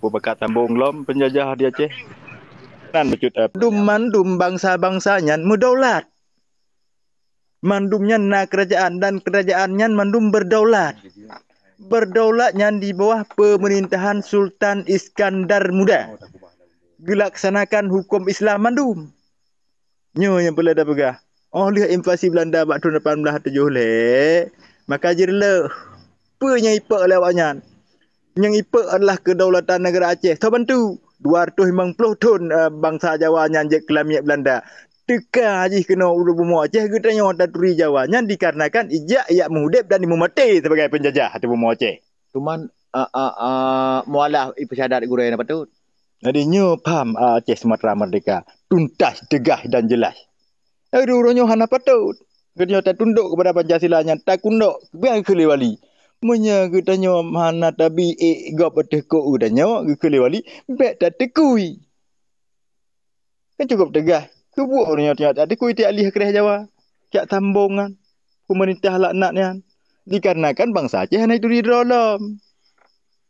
Bekas tambung lom penjajah di Aceh. Nan becut mandum bangsa-bangsanya mendaulat. Mandumnya na kerajaan dan kerajaannya mandum berdaulat. Berdaulatnya di bawah pemerintahan Sultan Iskandar Muda. Dilaksanakan hukum Islam mandum. Nyo yang pula dah pegah. Oh lihat invasi Belanda bak tahun 1870 le. Maka jirle. Punya ipak lewatnya. Yang ipak adalah kedaulatan negara Aceh. Tahu bantu. 250 tahun bangsa Jawa nyanjek kelamiak Belanda. Teka haji kena urut bumi Aceh katanya orang Taturi Jawa nya dikarenakan ijak ia menghudip dan memati sebagai penjajah di bumi Aceh. Cuman mualah ipisyadat guru yang patut. Jadi nyo paham Aceh Sumatera Merdeka tuntas, tegah dan jelas. Aduh ronyo hana patut. Katanya tak tunduk kepada Pancasila nya tak kunduk biar kelewali. Munya katanya hana tabi gop tekuk udanya kelewali bet tak tekui. Kan cukup tegah. Kebuat orangnya tak tekui ti alih kereh Jawa. Kyak tambungan pemerintah laknatnya. Dikarenakan bangsa Aceh hana itu di dalam.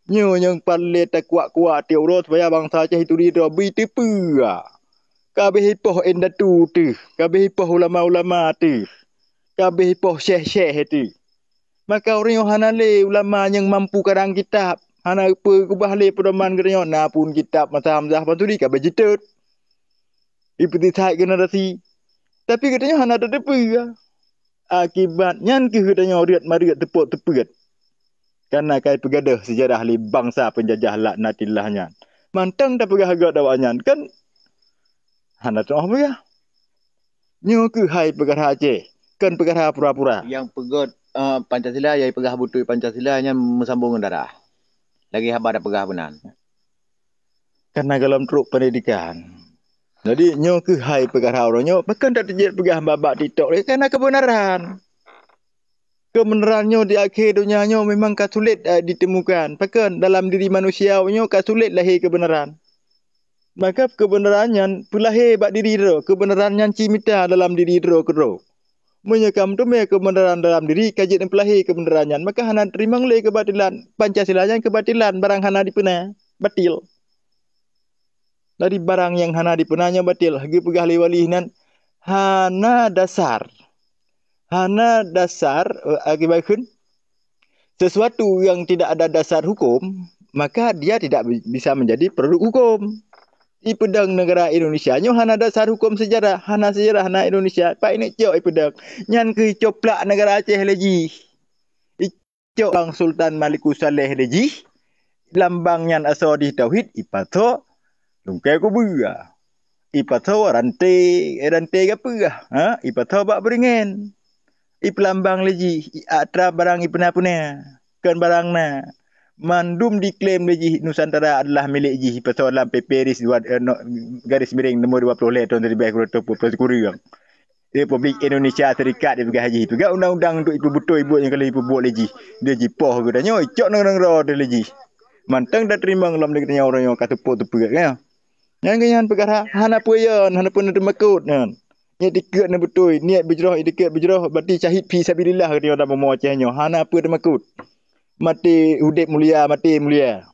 Nyo yang paling tak kuat-kuat ti urus supaya bangsa Aceh itu di dalam tepu. Kabeh hipoh endatu tu. Kabeh hipoh ulama-ulama tu. Kabeh hipoh syekh-syekh tu. Maka orang yang hana le ulama yang mampu karang kitab. Hana kubah le pedoman katanya. Na pun kitab masa Hamzah Panturi kabeh jitut. Ikuti sahih generasi. Tapi katanya hana ada tepu. Akibatnya katanya riat mariat tepuk-tepuk. Karena kai pegadah sejarah li bangsa penjajah laknatilahnya. Mantang dah pegah agak dakwanya. Kan hana tu apa ya? Nyo ke hai perkara Aceh. Kan perkara pura-pura. Yang pegot Pancasila yang pegah butui Pancasila yang mesambung darah. Lagi haba ada pegah benan. Karena dalam truk pendidikan. Jadi nyo ke hai perkara orangnya bahkan tak terjadi pegah babak TikTok karena kebenaran. Kebenarannya di akhir dunianya memang sulit ditemukan. Bahkan dalam diri manusia nyo sulit lahir kebenaran. Maka kebenarannya pelahir bak diri ro, kebenarannya cimita dalam diri ro kero. Menyekam tu me kebenaran dalam diri kaji dan pelahir kebenarannya. Maka hana terima le kebatilan. Pancasilanya kebatilan barang hana dipena batil. Dari barang yang hana dipenanya batil. Hagi pegah liwali nan hana dasar. Hana dasar akibatkan sesuatu yang tidak ada dasar hukum, maka dia tidak bisa menjadi produk hukum. Di pedang negara Indonesia nyo hana dasar hukum sejarah, hana sejarah hana Indonesia. Pak ini cok i pedang. Nyan ke coplak negara Aceh lagi. Icok bang Sultan Maliku Saleh lagi. Lambang nyan asal di tauhid ipato lungkai ko buah. Ipato rantai ke apa? Ha? Ipato bak beringin. Ipelambang lagi atra barang ipena-pena. Kan barangna. Mandum diklaim lagi Nusantara adalah milik ji pasal dalam PP RIS garis miring nombor 20 tahun 1920 Republik Indonesia Serikat dia pergi haji itu gak undang-undang untuk ibu betul ibu yang kalau ibu buat lagi dia jipoh katanya cok nang ro dia lagi mantang dah terima dalam negeri orang yang kata po tepu kan yang ganyan perkara hana puyon hana pun ada makut kan ni diket na betul niat berjroh diket berjroh berarti syahid fi sabilillah katanya dalam memuacahnya hana apa ada makut mati hudip mulia mati mulia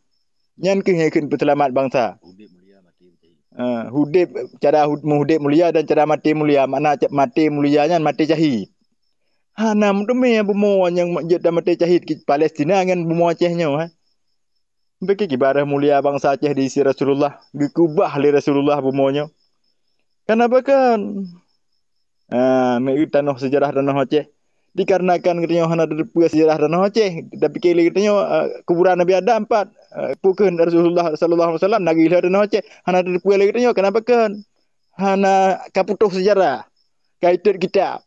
nyan ke yang selamat bangsa Hudip mulia mati berjahit. Hudip cara hudip mulia dan cara mati mulia makna mati mulia nyan mati syahid hanam tu me bumo yang jadi mati syahid di Palestina ngan bumo Acehnya ha bagi kibarah mulia bangsa Aceh di isi Rasulullah dikubah oleh Rasulullah bumonya kenapa kan me tanah sejarah tanah Aceh dikarenakan katanya hana ada sejarah tanah Aceh tapi kali katanya kuburan Nabi Adam 4 pukun Rasulullah sallallahu alaihi wasallam nagi lah tanah Aceh hana ada lagi katanya kenapa kan hana kaputuh sejarah kaitan kitab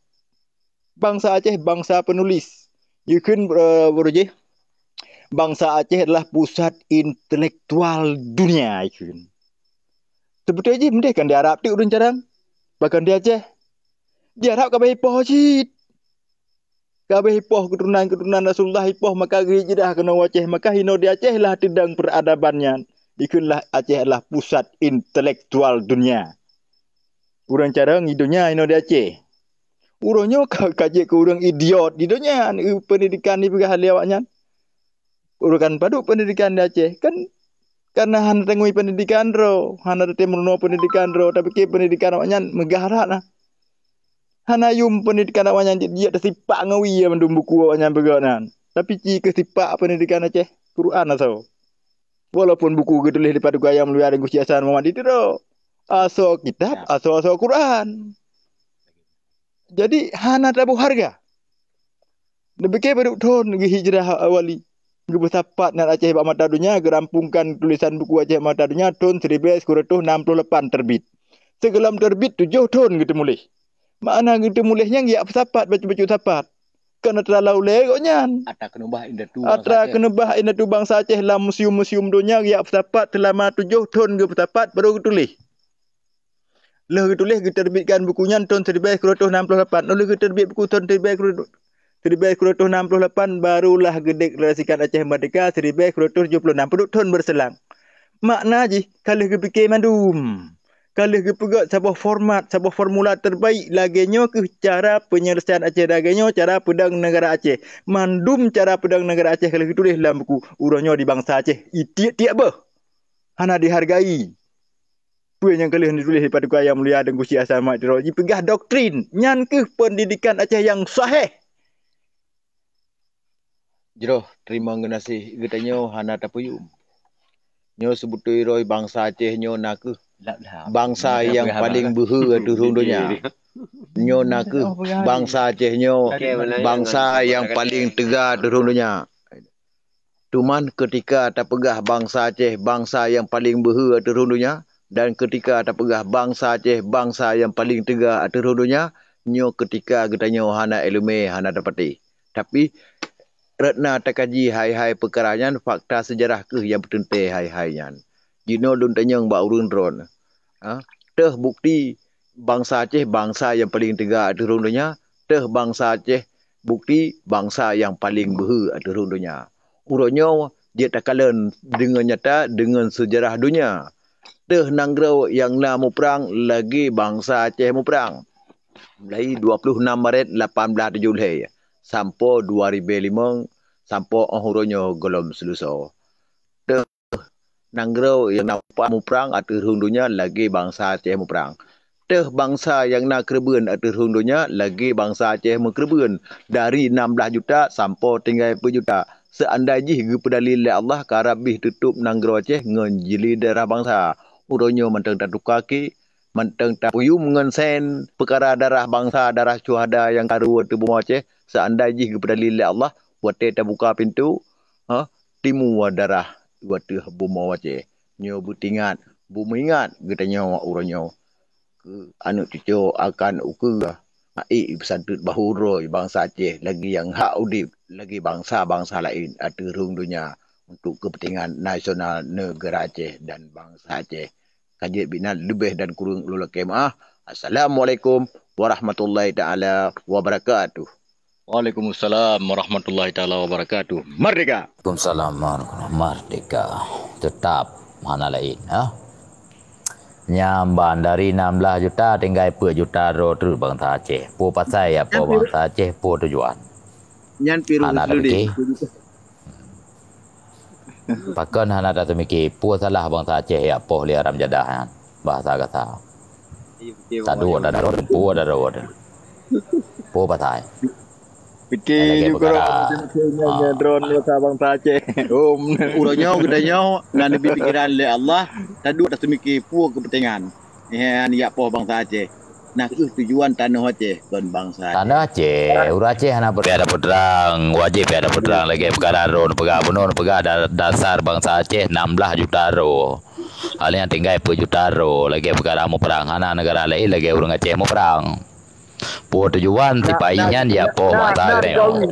bangsa Aceh bangsa penulis yukun beruji bangsa Aceh adalah pusat intelektual dunia yukun sebetulnya mendek kan di Arab tu urun carang bahkan di Aceh di Arab kabeh pohjit kabeh hipoh keturunan Rasulullah hipoh maka hijrah kena Aceh maka hino di Aceh lah tedang peradabannya ikulah Aceh adalah pusat intelektual dunia urang cara ngidunya hino di Aceh urangnya kaji ke urang idiot di dunia pendidikan ni pegah lewatnya urukan padu pendidikan di Aceh kan Karena hana tengui pendidikan ro, hana temenuno pendidikan ro, tapi ke pendidikan awaknya megahara nah. Hana yum pendidikan awaknya dia tersipak ngawi ya mendum buku awaknya begonan. Tapi ci kesipak pendidikan Aceh Quran atau. Walaupun buku gedelih daripada gaya melalui ada Gusti Hasan Muhammad itu ro. Aso kitab, aso Quran. Jadi hana tabu harga. Lebih ke pada tahun hijrah awali. Gebesapat nak Aceh Bak Mata Dunia gerampungkan tulisan buku Aceh Mata Dunia tahun 1968 terbit. Segelam terbit 7 tahun kita mulih. Makna kita mulihnya ngiak sapat baca-baca sapat. Kena terlalu legoknya. Ata kenubah indah tu Atra kenebah ina tu bangsa Aceh dalam museum-museum dunia ngiak sapat selama 7 tahun gebesapat baru tulis. Lah tulis kita terbitkan bukunya tahun 1968. Lalu kita terbit buku tahun 1968 barulah gedeklarasikan Aceh Merdeka 1976. Penduduk tahun berselang. Makna je kalau ke fikir mandum. Kalau ke pegat sebuah format, sebuah formula terbaik laginya ke cara penyelesaian Aceh laginya cara pedang negara Aceh. Mandum cara pedang negara Aceh kalau tulis dalam buku urangnya di bangsa Aceh. Tiap-tiap bah. Hana dihargai. Apa yang kalian ditulis daripada Gaya Mulia dan Gusti Hasan Muhammad Roji pegah doktrin. Nyan ke pendidikan Aceh yang sahih. Jero terima ngenasi getanyo hana tapuyum. Nyo sebutui roy bangsa Aceh nyo naku bangsa yang paling behu di dunia. Nyo naku bangsa Aceh nyo bangsa yang paling tegak di dunia. Cuman ketika tak pegah bangsa Aceh bangsa yang paling behu di dunia dan ketika tak pegah bangsa Aceh bangsa yang paling tegak di dunia, nyo ketika getanyo hana ilmu hana dapati. Tapi Retna takaji hai-hai perkaranya fakta sejarah ke yang bertentai hai-hainya. Jino dun tanyang ba urun ron. Teh bukti bangsa Aceh bangsa yang paling tegak di dunia, teh bangsa Aceh bukti bangsa yang paling behu di dunia. Uronyo dia takalan dengan nyata dengan sejarah dunia. Teh nangrau yang na mu perang lagi bangsa Aceh mu perang. Mulai 26 Maret 1870 sampai 2005 sampai akhirnya golom seluso. Teh nangrau yang nampak mu perang atau hundunya lagi bangsa Aceh mu perang. Teh bangsa yang nak kerben atau hundunya lagi bangsa Aceh mu kerben dari 16 juta sampai tinggal juta. Seandainya gepedalil Allah karabih tutup nangrau Aceh ngenjili daerah bangsa. Uronyo mentang tak tukaki mentang tak puyu mengensen perkara darah bangsa, darah syuhada yang karu di bumi Aceh. Seandainya kepada lillah Allah, buat kita buka pintu, timu darah buat bumi Aceh. Nyo butingat, bumi ingat, kita nyawa uranyo. Anu cucu akan ukur, pesantut bahuro bangsa Aceh, lagi yang hak udip, lagi bangsa-bangsa lain, ada rung dunia untuk kepentingan nasional negara Aceh dan bangsa Aceh. Kajian bina lebih dan kurang lula kemah. Assalamualaikum warahmatullahi taala wabarakatuh. Waalaikumsalam warahmatullahi taala wabarakatuh. Merdeka. Waalaikumsalam merdeka. Tetap mana lain Nyamban dari 16 juta tinggal 10 juta ro terus bangsa Aceh. Po pasai apa bangsa Aceh po tujuan. Nyan piru seludi. Pakon hana tak mikir pu salah bangsa Aceh ya poh li aram jadah bahasa kata. Sadu ada pu ada ro. Po patai. Fikir juga drone bangsa Aceh. Uronyo gedanyo ngan lebih pikiran le Allah tadu tak mikir pu kepentingan. Ya poh bangsa Aceh. Nah tujuan tanah Aceh kon bangsa tanah Aceh ura Aceh hana ada putrang wajib ada putrang lagi perkara ron pegah bunon pegah dasar bangsa Aceh 16 juta ro halnya tinggal 10 juta ro lagi perkara mu perang hana negara lain lagi urang Aceh mu perang po tujuan tipainya dia po mata greno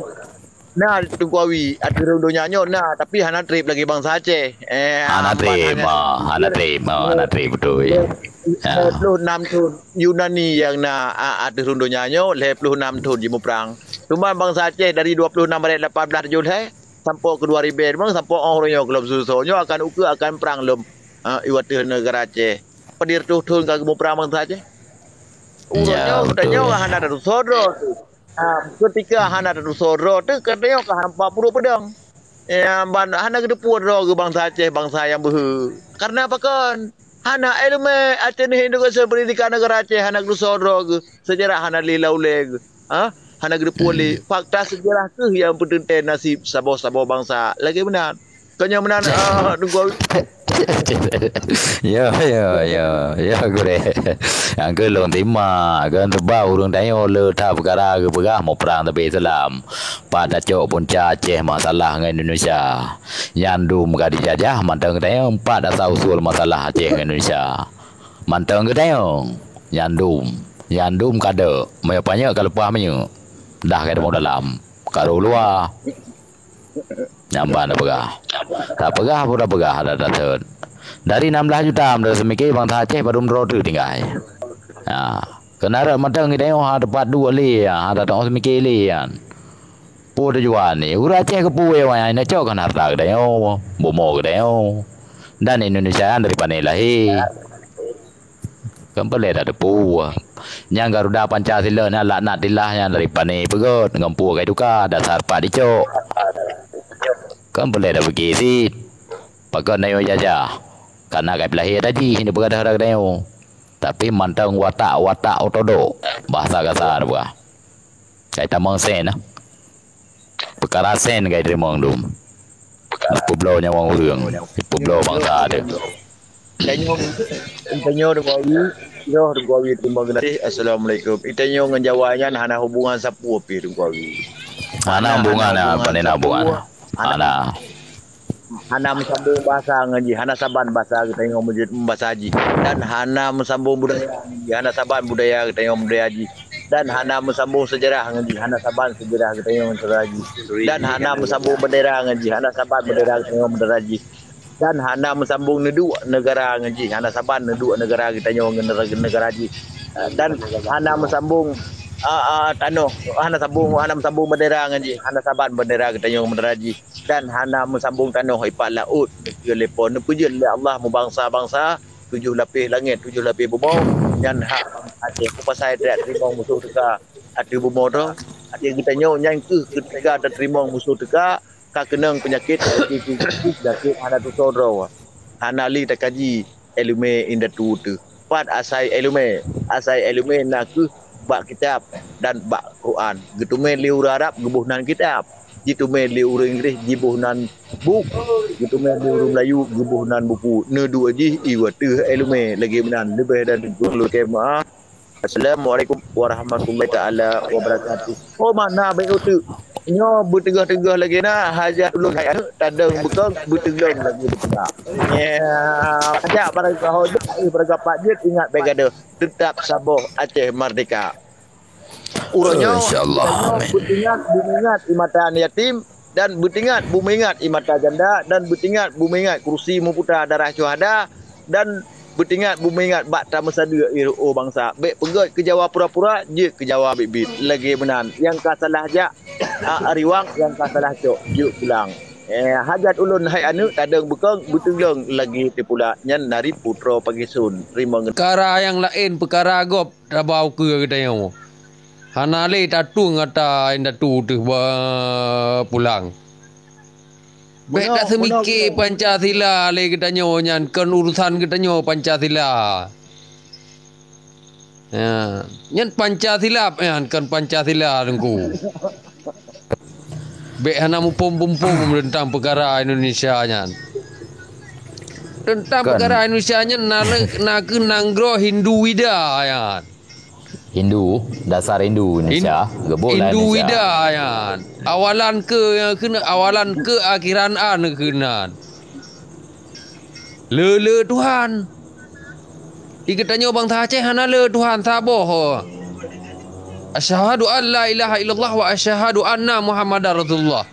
nah tungguawi ada rundonya nyo nah tapi hana trip lagi bangsa Aceh hana terima betul 26 tahun Yunani yang na ada rundonya nyo 26 tahun di perang. Cuma bangsa Aceh dari 26 Maret 1870 sampai ke 2000 memang sampai orangnya kelom susunyo akan akan perang lem iwat negara Aceh. Pedir tuh tahun kagak mau perang bangsa Aceh. Urangnya katanya hana ada sodro. Ketika hana ada sodro tu katanya ke 40 pedang. ban hana gedepur ro ke bangsa Aceh, bangsa yang behu. Karena apa kan? Hana elme Aceh ni Indonesia pendidikan negara Aceh hana gedusoro ke sejarah hana lilau le ke. Hana gedepur le. Fakta sejarah ke yang penting nasib sabah-sabah bangsa. Lagi benar. Kanya benar tunggu. Ya gure. Ang ke long timah kan tebau urang tayo le ta perkara ke perah mau perang tapi Islam. Pada cok punca Aceh masalah dengan Indonesia. Yandum ka dijajah mantang tayo empat asal usul masalah Aceh dengan Indonesia. Mantang ke tayo Yandum kada. Maya banyak kalau pah menyo. Dah kada mau dalam. Karo luar. Nyamban apa tak pegah pura pegah ada datun. Dari 16 juta dari semikir bangsa Aceh baru merodu tinggal. Kenara matang kita ada dapat 2 li ada tak semikir li kan. Pu de jual ni. Ura Aceh ke pu yang ini cok kan harta kita bomo kita dan Indonesia dari Panela kan boleh ada pu. Yang Garuda Pancasila ni laknat dilahnya dari Panai pegot dengan pu kai duka dasar pak dicok. Kan boleh dah begitu. Pakai nayo jajah. Karena kai pelahir tadi ini berada harga nayo. Tapi mantang watak otodo. Bahasa kasar buah. Kai tamang sen. Perkara sen kai terima dum. Pulau nya wang urang. Pulau bangsa ada. Intanyo Dengkawi terima kasih. Assalamualaikum. Intanyo ngan Jawanya hana hubungan sapu api Dengkawi. Hana hubungan apa ni hubungan? Hana mesambung bahasa ngaji, hana saban bahasa kita yang bahasa haji dan hana mesambung budaya ngaji, hana saban budaya kita yang budaya haji dan hana mesambung sejarah ngaji, hana saban sejarah kita yang sejarah haji dan hana mesambung bendera ngaji, hana saban bendera kita yang bendera haji dan hana mesambung neduk negara ngaji, hana saban neduk negara kita yang negara haji dan hana mesambung tano hana mesambung bendera ngaji, hana saban bendera kita yang bendera haji dan hana mesambung tanah ipat laut ke lepon puji Allah mu bangsa-bangsa 7 lapis langit 7 lapis bumi yang hak Aceh pasal tidak terima musuh teka ada bumi tu ada kita yang ke ketika ada terima musuh teka ka kenang penyakit penyakit hana tu sodro hana li tak kaji elume inda tu pat asai elume nak ke bak kitab dan bak Quran gitu me li Arab gebuhnan kitab gitu me li urang Inggeris gebuhnan buku gitu me li urang Melayu gebuhnan buku nedu aji iwa teu elume lagi menan lebih dan dulu kema. Assalamualaikum warahmatullahi taala wabarakatuh. Oh mana baik tu nyo bertegah-tegah lagi na hajat ulun hai tadang bekang bertegah lagi bertegah ya ajak para kawan para Pak Jit ingat begada tetap sabar Aceh merdeka. Urangnya insyaallah bumingat imatan yatim dan butingat bumingat imata janda dan butingat bumingat kursi memputar darah syuhada dan butingat bumingat bakta mesada iro bangsa baik pegot ke Jawa pura-pura je ke Jawa bibit lagi benan yang ka salah jak ariwang yang ka salah cok je pulang hajat ulun hai anu tadang bekang butung lagi ti pula nyan nari putra pagisun terima perkara yang lain perkara agop rabau ke katayo hana le tatu ngata inda tu tu pulang baik tak semikir Pancasila le katanyo nyan kan urusan katanyo Pancasila ya nyan Pancasila kan Pancasila dengku baik hana mumpum-mumpum tentang perkara Indonesia nyan tentang perkara Indonesia nyan nak nanggro Hindu Wida yan Hindu, dasar Hindu Indonesia. Hindu Wida ya. Awalan ke akhiran an kenan. Le Tuhan. Dikatanya bangsa Aceh hana le Tuhan saboh. Asyhadu an la ilaha illallah wa asyhadu anna Muhammadar Rasulullah.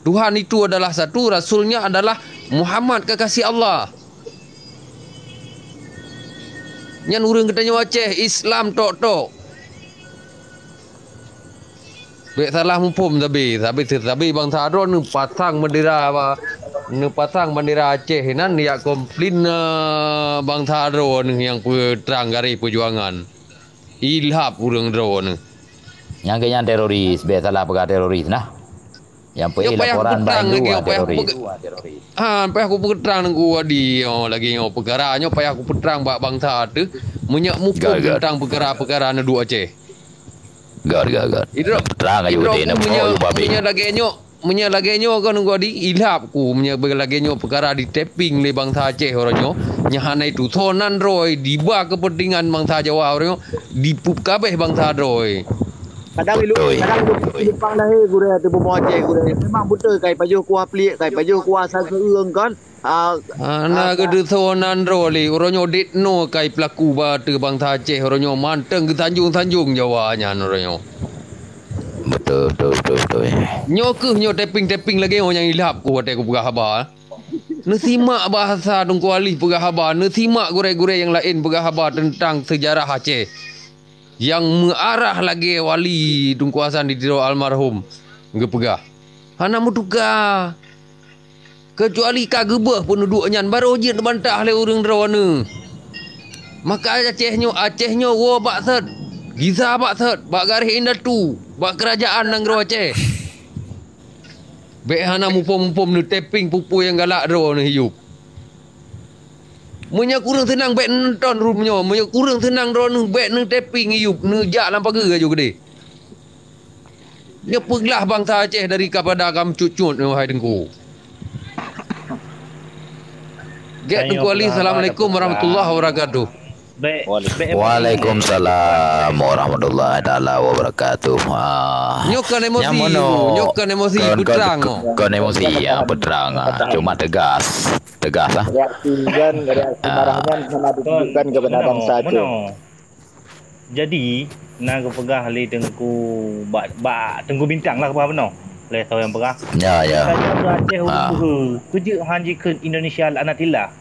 Tuhan itu adalah satu, rasulnya adalah Muhammad kekasih Allah. Nyan urang katanya Aceh Islam tok. Baik salah mumpum tapi bangsa ron nu pasang bendera Aceh nan ya komplain bangsa ron yang perang gari perjuangan. Ilhap urang ron. Yang kayaknya teroris, baik salah perkara teroris nah. Yang pergi laporan bandu teroris. Payah aku peterang nengku adi lagi perkara payah aku peterang bak bangsa tu menyak mukum tentang perkara-perkara na dua Aceh. Gar. Itu Peterang aja udah nak punya lagi kan nengku adi ilhap ku punya lagi perkara di tapping le bangsa Aceh orangnya nyahana itu sonan roy diba kepentingan bangsa Jawa orangnya dipup kabeh bangsa roy. Kadang Jepang dah gure tu bomo Aceh gure. Memang betul kai pajuh kuah pelik, kai pajuh kuah saseung kan. Ana gede sonan roli oronyo ditno kai pelaku ba te bangsa Aceh oronyo manteng ke Tanjung Jawa nya oronyo. Betul. Nyo tapping lagi yang ilhap ku hotel ku pegah haba. Nesimak bahasa dungku alih pegah haba, nesimak gure-gure yang lain pegah haba tentang sejarah Aceh. Yang mengarah lagi wali tungkuasan di Diro almarhum ngepegah. Hana mutuka. Kecuali kagebah penduduk nyan baru je bantah le urang drawana. Maka Acehnya wo bak set. Giza bak set, bak garis indatu, bak kerajaan nang ro Aceh. Bek hana mupom nu tapping pupu yang galak ro ni hiup. Munya kurang senang bek nonton rumnya, munya kurang senang ro nu bek nu tapping hiup, nu jak lampau ge aju gede. Nya peglah bangsa Aceh dari kepada kam cucut hai dengku. Get dengku ali. Assalamualaikum warahmatullahi wabarakatuh. Waalaikumsalam warahmatullahi taala wabarakatuh. Nyokan emosi peterang. Kon emosi ya peterang. Cuma tegas lah. Reaksi marahnya sama ditujukan kepada bangsa Aceh. Jadi nak pegah le tengku tengku bintang lah apa benar. Le tahu yang pegah. Ya. Aceh kerja hanji ke Indonesia anatila.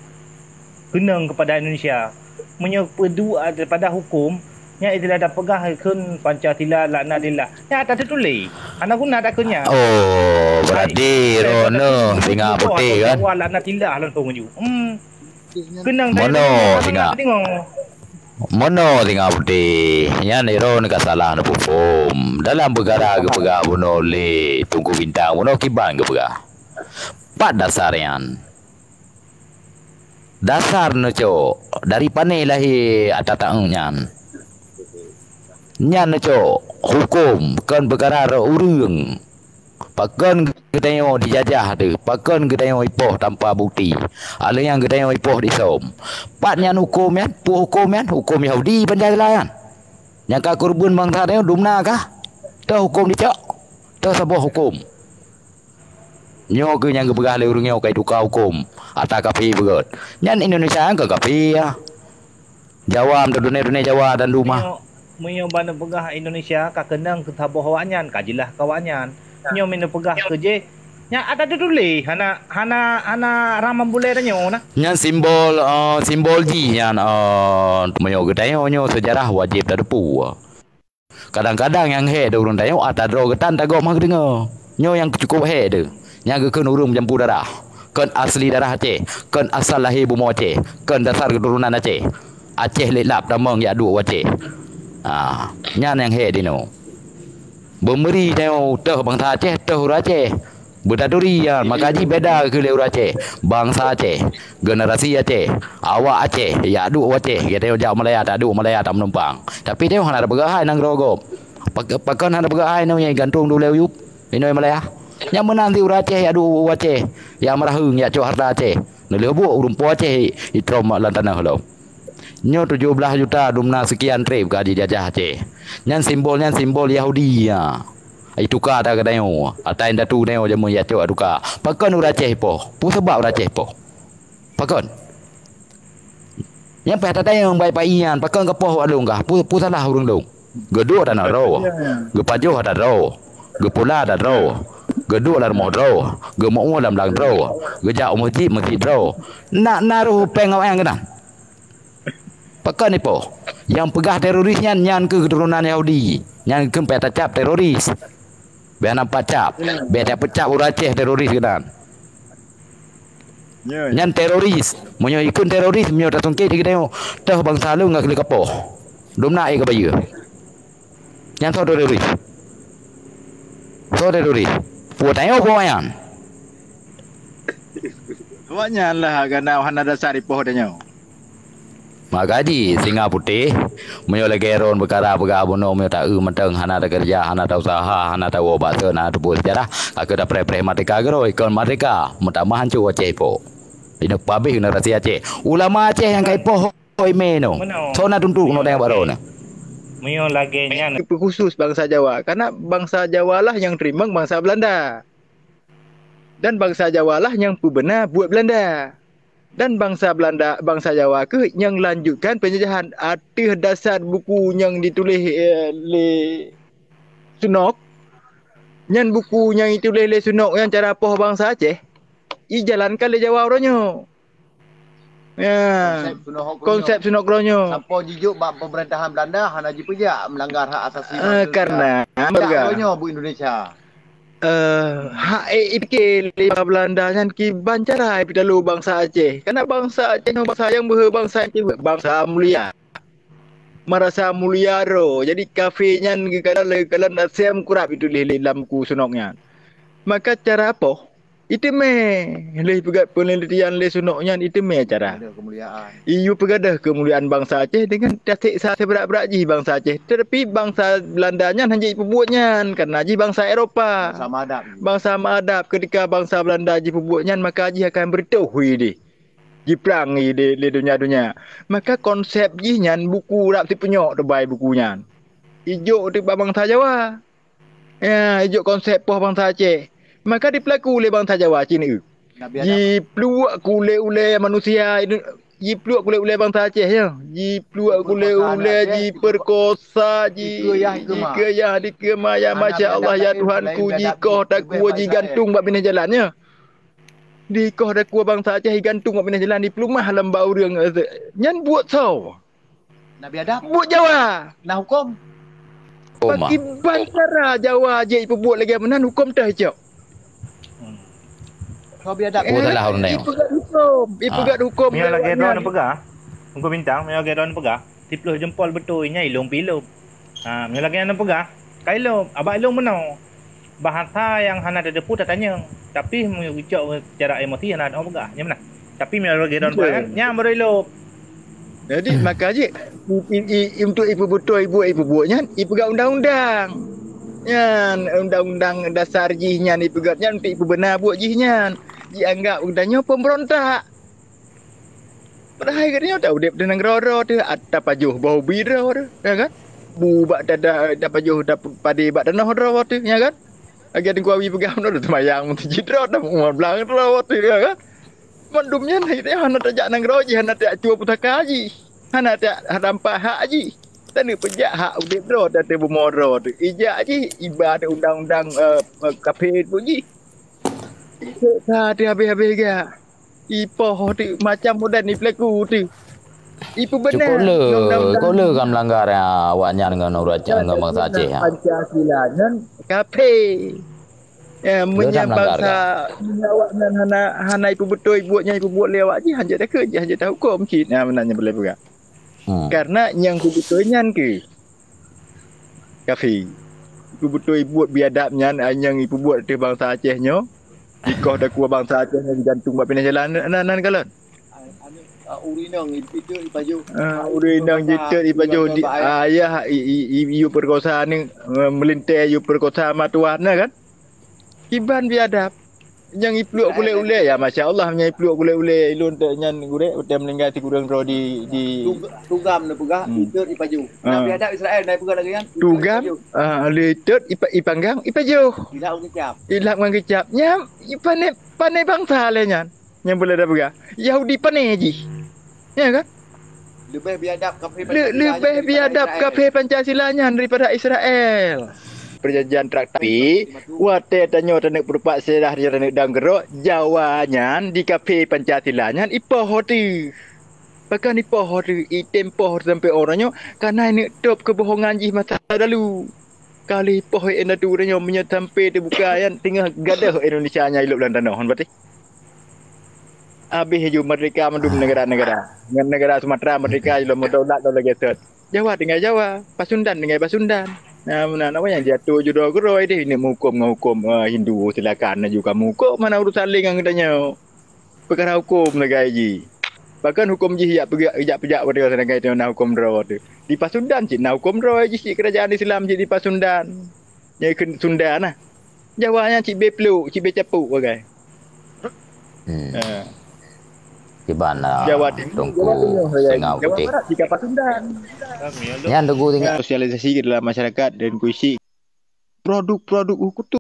Kenang kepada Indonesia. Menyepedua daripada hukum yang itulah dah pegah kun Pancasila laknatillah. Ya tak tertulis. Anak guna tak kunya. Oh, berarti rono singa putih kan. Wala laknatillah langsung ju. Kenang mono singa putih. Yang ni ron kesalahan hukum. Dalam perkara ke bunuh le tunggu bintang bunuh kiban ke pegah. Pada dasarnya dasar neco dari panai lahi atataang nyan neco hukum kan perkara urang pakon gedayo dijajah tu pakon gedayo ipoh tanpa bukti ada yang gedayo ipoh disom patnya hukum yan hukum Yahudi Pancasila yan yang ka korban bangsa dia dumna kah tu hukum dicok tu sebuah hukum nyo ke yang gebegah le urang kai duka hukum ata kapi begot nyan Indonesia ke kapi ya Jawa dunia Jawa dan rumah menyo bana pegah Indonesia ka kenang ke taboh hawanyan kajilah kawanyan nyo men pegah kerja nya ada tulis hana ramam bule nyo na nyan simbol ji nyan menyo gedayo nyo sejarah wajib dadepu kadang-kadang yang he de urang dayo ata dro getan tago mah dengar nyo yang cukup he de yang keun urang jampu darah kan asli darah Aceh kan asal lahir bumo Aceh kan dasar keturunan Aceh lelap damang ya dua Aceh nyan yang he dino bemeri teo teh bangsa Aceh teh Aceh berdaduri ya makaji beda ke le Aceh bangsa Aceh generasi Aceh awak Aceh ya dua Aceh kita jauh Malaya tak menumpang tapi teo hana ada begahai nang rogop pakon hana begahai nang yang gantung dulu yup ini Malaya yang menanti Aceh ya dua Aceh yang merahung ya cok harta Aceh nelebuk rumpu Aceh itrom lantanah lo nyo 17 juta dumna sekian trip gaji jajah Aceh nyan simbol Yahudi ya itu ka ada kadayo atain datu neo jamu ya cok aduka pakon Aceh po sebab Aceh po pakon yang peta tayang bai paian pakon kepoh alung kah pu salah urang dong geduk dan ro gepajoh ada ro gepula ada ro geduk dalam ro gemuk dalam lang ro gejak masjid ro nak naruh peng awak yang kena pakon ni po yang pegah terorisnya nyan ke keturunan Yahudi nyan ke peta cap teroris biar nampak cap biar pecap Aceh teroris kenan nyan teroris monyo ikun teroris monyo tak songke dikideo tah bangsa lu ngak kali kapoh domna ai ke bayu nyan so teroris Putanyo po yan. Awaknya lah kana hana dasar ipoh danyo. Magaji singa putih menyo legeron perkara bergabuno menyo tak menteng hana ada kerja hana ada usaha hana ada obat na tu sejarah aku dah pre merdeka gero ikon merdeka mutamah hancu Aceh po. Ini pabih generasi Aceh. Ulama Aceh yang kai poh oi meno. Sona tuntuk no yang baru na. Menyo lagi nyan Khusus bangsa Jawa karena bangsa Jawa lah yang terima bangsa Belanda. Dan bangsa Jawa lah yang benar buat Belanda. Dan bangsa Jawa ke yang lanjutkan penjajahan. Ada dasar buku yang ditulis oleh Sunok. Yang buku yang ditulis oleh Sunok yang cara poh bangsa Aceh. Jalankan oleh Jawa orangnya. Ya. Konsep Sunok orangnya. Sampai jijuk pemerintahan Belanda hana ji pejak melanggar hak asasi Karena orangnya Bu Indonesia. Hak ikil Belanda kan ki bancara dalu bangsa Aceh. Karena bangsa Aceh bangsa yang berbangsa bangsa mulia. Merasa mulia ro. Jadi kafenya kalau nasem kurap itu dalam ku Sunoknya. Maka cara apa? Itu leh pegat penelitian le Sunoknya itu cara. Ada kemuliaan. Iu pegadah kemuliaan bangsa Aceh dengan tasik sa seberat-berat ji bangsa Aceh. Tetapi bangsa Belandanya hanya pebuatnya karena ji bangsa Eropah. Sama adab. Bangsa adab ketika bangsa Belanda ji pebuatnya maka ji akan bertuhui di. Ji perang di dunia-dunia. Maka konsep ji nyan buku rap si penyok terbaik bukunya. Ijuk di bangsa Jawa. Ya, ijuk konsep poh bangsa Aceh. Maka dipelaku oleh bangsa Jawa Cina. Ji peluak kule-ule manusia ini, ji peluak kule-ule bangsa Aceh ya. Ji peluak kule-ule, ji perkosa, ji kaya, dikemaya, Masya Allah ya Tuhanku, ji koh takwa, ji gantung buat bina jalannya. Di koh takwa bangsa Aceh, gantung buat bina jalan, di pelumah lembau orang. Nyan buat so. Nabi adab. Buat Jawa. Nah hukum. Bagi bantara Jawa je buat lagi menan hukum dah jauh. Kau biar tak salah orang neo. Ipegat hukum. Menyo lagi ron pegah. Engko bintang menyo lagi ron pegah. Tipluh jempol betul nya ilung pilum. Menyo lagi ron pegah. Kailum, abak ilung menau. Bahasa yang hana ada depu tak tanya. Tapi menyo ucap secara emosi hana ada pegah. Nya mana? Tapi menyo lagi ron pegah. Nya baru ilung. Jadi maka je untuk ibu betul ibu buatnya ipegat undang-undang. Yan undang-undang dasar jihnya ipegatnya untuk ibu benar buat jihnya. Dianggap undangnya pemberontak. Padahal katanya tak udip dengan roro tu ada pajuh bau biro tu, ya kan? Bubak ada pajuh padi bak danah roro tu, ya kan? Lagi ada kuawi pegang tu semayang tu jidro dah umur belang roro tu, ya kan? Mandumnya dia hana tajak nang roji, hana tak cua putaka haji. Hana tak rampas hak haji. Tak nak pejak hak udip ro tak ada bermoro tu. Ijak haji ibadah undang-undang kafir tu ji. Tak ada habis-habis ke. Ipoh tu macam modern ni pelaku tu. Ipu benar. Kau le kan melanggar awaknya dengan orang Aceh dengan bangsa Aceh. Pancasila dan kafir. Menyang bangsa awaknya hana ipu betul buatnya ipu buat lewat je hanya dah kerja hanya dah hukum cik. Menanya boleh juga. Karena yang ku betulnya ke kafir. Ipu betul buat biadabnya yang ipu buat di bangsa Acehnya. Jika dah kuat bangsa Aceh yang digantung buat pindah jalan nan kalon. Urinang itu ipaju. Urinang jitu ipaju di ayah iu perkosa ni melintai iu perkosa matuan kan. Kiban biadab. Yang ipluak ule-ule ya masya-Allah nya ipluak ule-ule ilun te nyan gurek udah meninggal ti kurang ro di tugam na pegah itu ipaju. Nabi adab Israel naik pegah lagi kan. Tugam letut ipanggang ipaju. Ilak ngan kecap. Nya panai bangsa le nyan. Yang boleh dah pegah. Yahudi panai ji. Ya kan? Lebih biadab kafir Pancasilanya daripada Israel. Perjanjian traktapi wate tanyo tanek berupa serah dia tanek dang gerok Jawanya di kafe Pancasilanya ipoh tu. Bahkan ipoh tu itempoh sampai orangnya karena ini top kebohongan ji masa lalu. Kali ipoh ena tu orangnya menyatampai tu bukan tengah gadah Indonesia nya ilok dalam tanah berarti. Habis ju merdeka mendum negara-negara. Negara Sumatera merdeka ilmu daulat dah lagi set. Jawa dengan Jawa, Pasundan dengan Pasundan. Nah, mana yang jatuh jodoh geroi deh ini hukum Hindu silakan juga hukum mana urusan dengan katanya. Perkara hukum negara ji. Bahkan hukum ji ya pejak pada sana kait dengan hukum draw tu. Di Pasundan cik nah hukum draw ji kerajaan Islam cik di Pasundan. Ya Sundan lah. Jawanya cik Beplu, cik Becapu bagai. Gimana? Jawa Timur, Tunggu Sengau Jawa Putih. Barat jika Pasundan. Yang tunggu tinggal. Sosialisasi ke dalam masyarakat dan kuisi produk-produk hukum tu